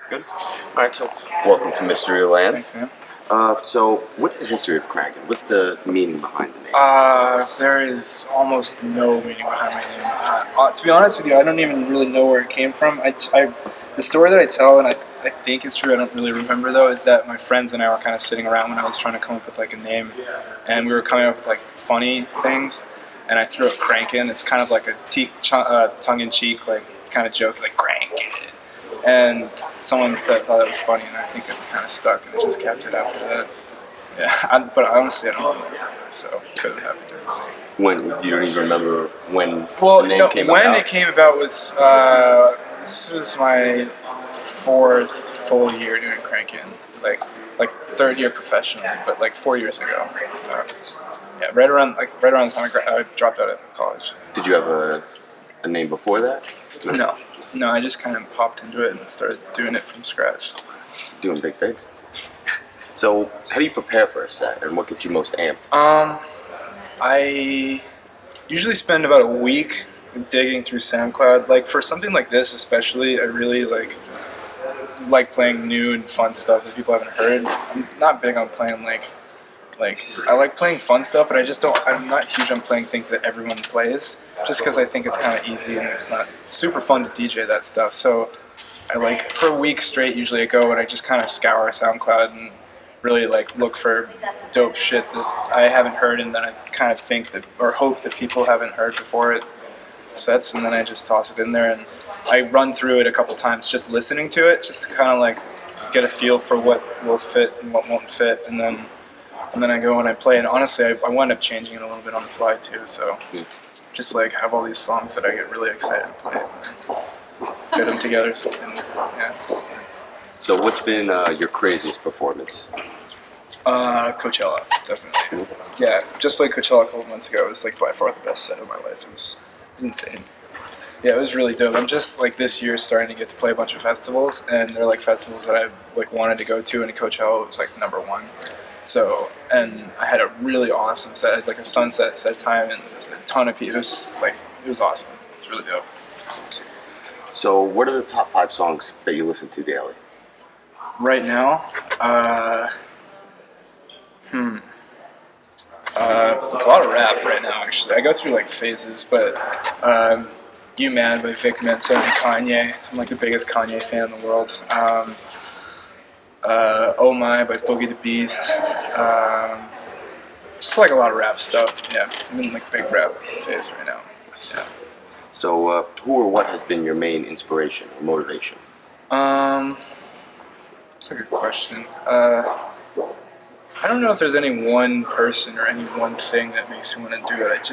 Good. All right, so welcome to Mysteryland. Thanks, man. So what's the history of CRNKN? What's the meaning behind the name? There is almost no meaning behind my name. To be honest with you, I don't even really know where it came from. The story that I tell, and I think it's true, I don't really remember though, is that my friends and I were kind of sitting around when I was trying to come up with like a name, and we were coming up with like funny things, and I threw out Crankin'. It's kind of like a tongue-in-cheek like kind of joke, like Crankin'. And someone thought it was funny, and I think it kind of stuck, and it just kept it after that. Yeah, but honestly, I don't remember, so it could have happened differently. When you don't even remember when Well, the name came about? when it came about was this is my 4th full year doing Crankin', like 3rd year professionally, but like 4 years ago. So, yeah, right around the time I dropped out of college. Did you have a name before that? No, I just kind of popped into it and started doing it from scratch. Doing big things. So how do you prepare for a set, and what gets you most amped? I usually spend about a week digging through SoundCloud. Like for something like this especially, I really like playing new and fun stuff that people haven't heard. I'm not big on playing like I like playing fun stuff, but I'm not huge on playing things that everyone plays, just because I think it's kind of easy and it's not super fun to DJ that stuff. So I like, for a week straight usually I go and I just kind of scour SoundCloud and really like look for dope shit that I haven't heard, and then I kind of think that, or hope that people haven't heard before it sets, and then I just toss it in there and I run through it a couple times just listening to it, just to kind of like get a feel for what will fit and what won't fit, and then I go and I play, and honestly I wind up changing it a little bit on the fly too, so just like have all these songs that I get really excited to play and fit them together, and yeah. So what's been your craziest performance? Coachella, definitely. Yeah, just played Coachella a couple months ago. It was like by far the best set of my life. It was insane. Yeah, it was really dope. I'm just like this year starting to get to play a bunch of festivals, and they're like festivals that I like wanted to go to, and Coachella was like #1. So, and I had a really awesome set. I had like a sunset set time, and there was a ton of people. It was awesome. It was really dope. So what are the top 5 songs that you listen to daily? Right now, it's a lot of rap right now, actually. I go through like phases, but You Mad by Vic Mensa and Kanye. I'm like the biggest Kanye fan in the world. Oh My by Boogie the Beast. Just like a lot of rap stuff. Yeah, I'm in like big rap phase right now. Yeah. So who or what has been your main inspiration or motivation? That's a good question. I don't know if there's any one person or any one thing that makes me want to do it.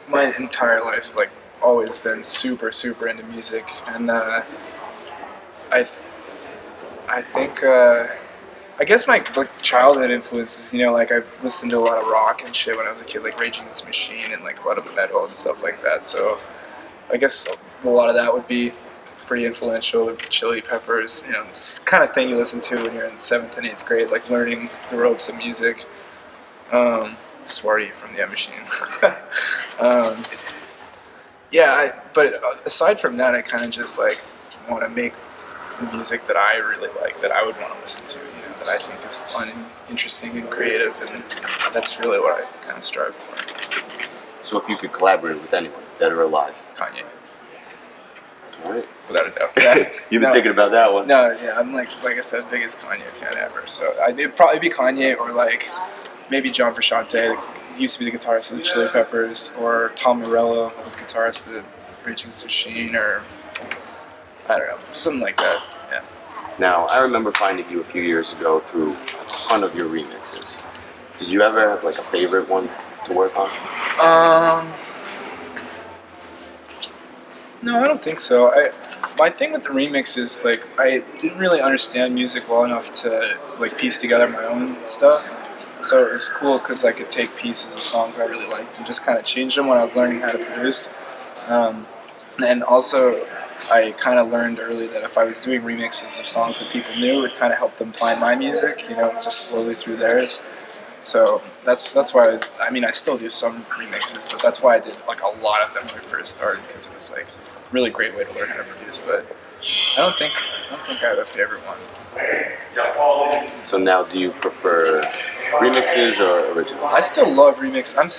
My entire life's like always been super, super into music, and I think I guess my like childhood influences, like I've listened to a lot of rock and shit when I was a kid, like Rage Against the Machine and like a lot of metal and stuff like that. So I guess a lot of that would be pretty influential. Chili Peppers, it's the kind of thing you listen to when you're in 7th and 8th grade, like learning the ropes of music. Swarty from the M Machine. But aside from that, I kind of just like want to make music that I really like, that I would want to listen to, that I think is fun and interesting and creative, and that's really what I kind of strive for. So if you could collaborate with anyone, dead or alive? Kanye. All right. Without a doubt. Yeah. You've been thinking about that one. No, yeah, I'm like I said, biggest Kanye fan ever. So it'd probably be Kanye, or like maybe John Frusciante. He used to be the guitarist of the Chili Peppers, or Tom Morello, the guitarist of Rage Against the Machine, or I don't know, something like that. Yeah. Now, I remember finding you a few years ago through a ton of your remixes. Did you ever have like a favorite one to work on? No, I don't think so. My thing with the remix is like I didn't really understand music well enough to like piece together my own stuff. So it was cool because I could take pieces of songs I really liked and just kind of change them when I was learning how to produce. And also, I kind of learned early that if I was doing remixes of songs that people knew, it kind of helped them find my music, just slowly through theirs. So that's why I still do some remixes, but that's why I did like a lot of them when I first started, because it was like a really great way to learn how to produce. But I don't think I have a favorite one. So now, do you prefer remixes or originals? I still love remix. I'm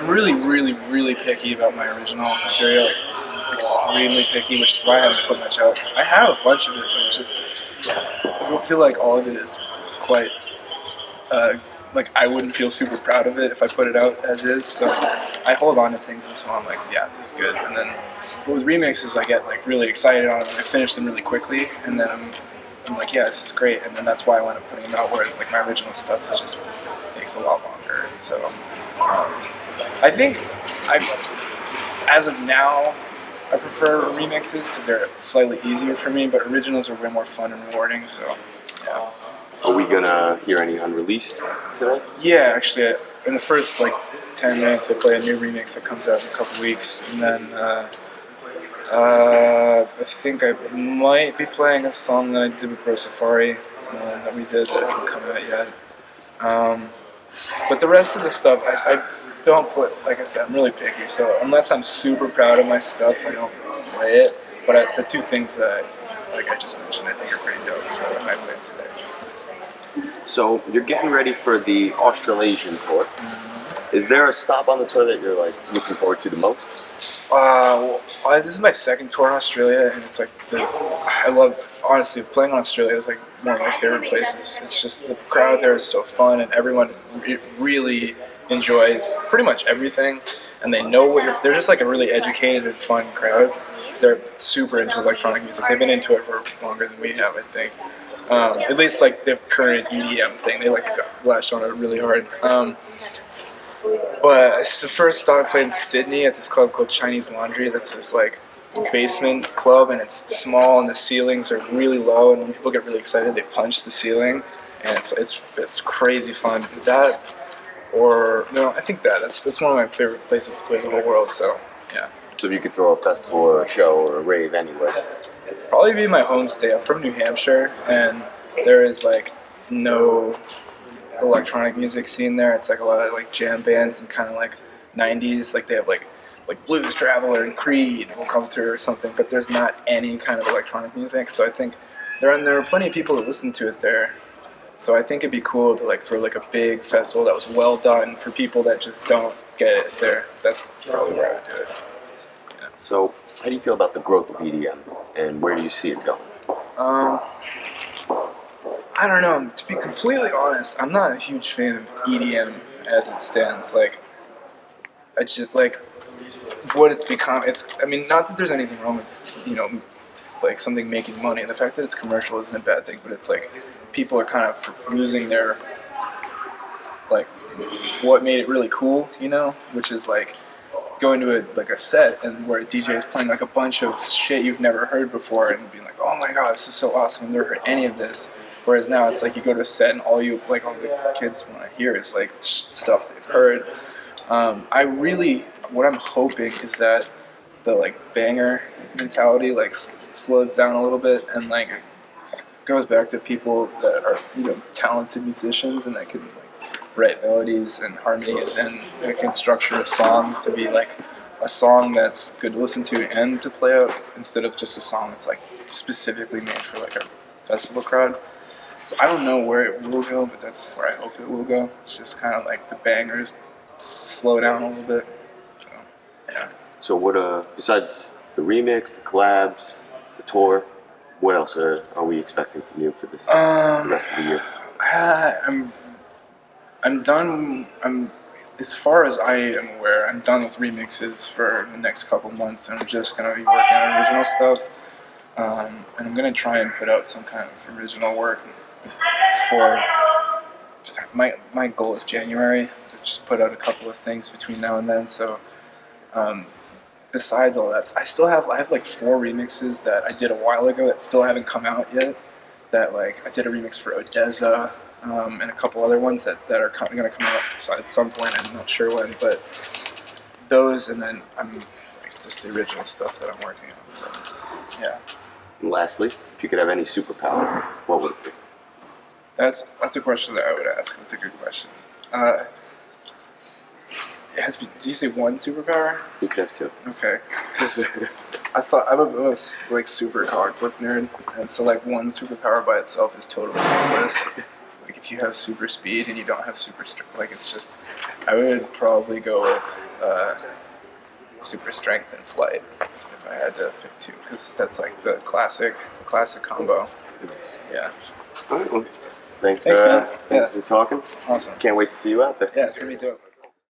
really, really, really picky about my original material. Like, extremely picky, which is why I haven't put much out. I have a bunch of it, but just I don't feel like all of it is quite. Like I wouldn't feel super proud of it if I put it out as is. So I hold on to things until I'm like, yeah, this is good. And then with remixes, I get like really excited on them. I finish them really quickly, and then I'm like, yeah, this is great. And then that's why I wind up putting them out. Whereas like my original stuff, it just takes a lot longer. And so I think as of now, I prefer remixes because they're slightly easier for me. But originals are way more fun and rewarding. So yeah. Are we gonna hear any Unreleased today? Yeah, actually, in the first like 10 minutes, I play a new remix that comes out in a couple weeks, and then I think I might be playing a song that I did with Bro Safari that we did that hasn't come out yet. But the rest of the stuff, I don't put. Like I said, I'm really picky, so unless I'm super proud of my stuff, I don't play it. But the two things that like I just mentioned, I think are pretty dope, so I might play them today. So you're getting ready for the Australasian tour. Is there a stop on the tour that you're like looking forward to the most? This is my second tour in Australia, and it's like I love, honestly, playing in Australia is like one of my favorite places. It's just the crowd there is so fun, and everyone really enjoys pretty much everything, and they know they're just like a really educated and fun crowd. So they're super into electronic music. They've been into it for longer than we have, I think. At least like the current EDM thing, they like latched on it really hard. But it's the first stop I played in Sydney at this club called Chinese Laundry. That's this like basement club, and it's small, and the ceilings are really low. And when people get really excited, they punch the ceiling, and it's crazy fun. That, or no, I think that's one of my favorite places to play in the whole world. So yeah. So if you could throw a festival or a show or a rave anywhere. Probably be my home state. I'm from New Hampshire, and there is like no electronic music scene there. It's like a lot of like jam bands and kind of like 90s. Like they have like Blues Traveler and Creed will come through or something, but there's not any kind of electronic music. So I think there are plenty of people that listen to it there. So I think it'd be cool to like throw like a big festival that was well done for people that just don't get it there. That's probably where I would do it. Yeah. So how do you feel about the growth of EDM, and where do you see it going? I don't know. To be completely honest, I'm not a huge fan of EDM as it stands. Like, I just like what it's become. I mean, not that there's anything wrong with like something making money. The fact that it's commercial isn't a bad thing, but it's like people are kind of losing their like what made it really cool, which is like going to a set and where a DJ is playing like a bunch of shit you've never heard before and being like, oh my god, this is so awesome, I've never heard any of this. Whereas now it's like you go to a set and all the kids want to hear is like stuff they've heard. What I'm hoping is that the like banger mentality like slows down a little bit and like goes back to people that are talented musicians and that can like write melodies and harmonies and that can structure a song to be like a song that's good to listen to and to play out instead of just a song that's like specifically made for like a festival crowd. So I don't know where it will go, but that's where I hope it will go. It's just kind of like the bangers slow down a little bit. So yeah. So what besides the remix, the collabs, the tour, what else are we expecting from you for this the rest of the year? I'm done. As far as I am aware, I'm done with remixes for the next couple months, and I'm just gonna be working on original stuff. And I'm gonna try and put out some kind of original work for my goal is January to just put out a couple of things between now and then. So besides all that, I have like 4 remixes that I did a while ago that still haven't come out yet. That like I did a remix for Odessa. And a couple other ones that are going to come out at some point. I'm not sure when, but those, and then I'm like, just the original stuff that I'm working on. So, yeah. And lastly, if you could have any superpower, what would it be? That's a question that I would ask. That's a good question. It has to be. Did you say one superpower? You could have 2. Okay, because I'm a like super comic book nerd, and so like one superpower by itself is totally useless. Like if you have super speed and you don't have super strength, like it's just, I would probably go with super strength and flight if I had to pick two, because that's like the classic combo. Yeah. All right, well, thanks Thanks, man. for talking. Awesome. Can't wait to see you out there. Yeah, it's gonna be dope.